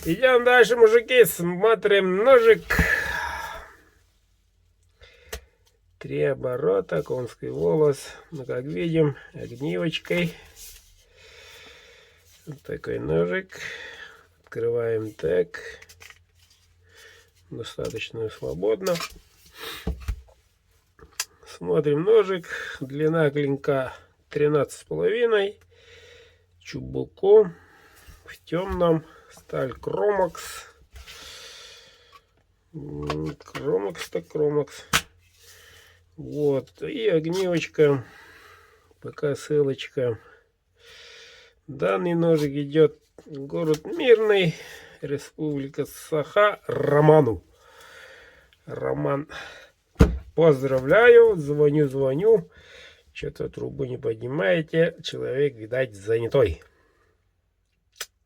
Идем дальше, мужики, смотрим ножик. 3 оборота, конский волос. Ну, как видим, огнивочкой. Вот такой ножик. Открываем так. Достаточно свободно. Смотрим ножик. Длина клинка 13,5. Чубуко. В темном. Сталь Кромакс. Кромакс так Кромакс. Вот. И огнивочка. Пока ссылочка. Данный ножик идет город Мирный. Республика Саха. Роману. Роман. Поздравляю. Звоню. Что-то трубу не поднимаете. Человек, видать, занятой.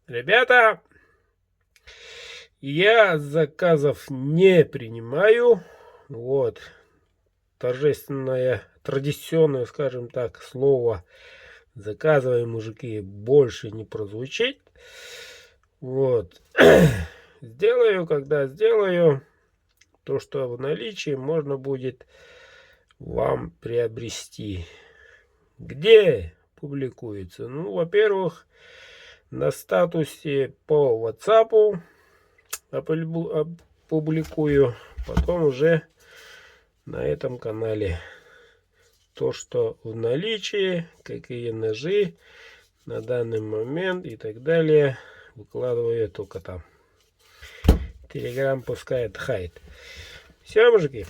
Ребята, я заказов не принимаю. Вот. Торжественное, традиционное, скажем так, слово «заказывай, мужики» больше не прозвучит. Вот. Сделаю, когда сделаю. То, что в наличии, можно будет вам приобрести. Где публикуется? Ну, во-первых, на статусе по WhatsApp опубликую, потом уже на этом канале. То, что в наличии, какие ножи на данный момент и так далее, выкладываю только там. Телеграм пускай отдыхает. Все, мужики.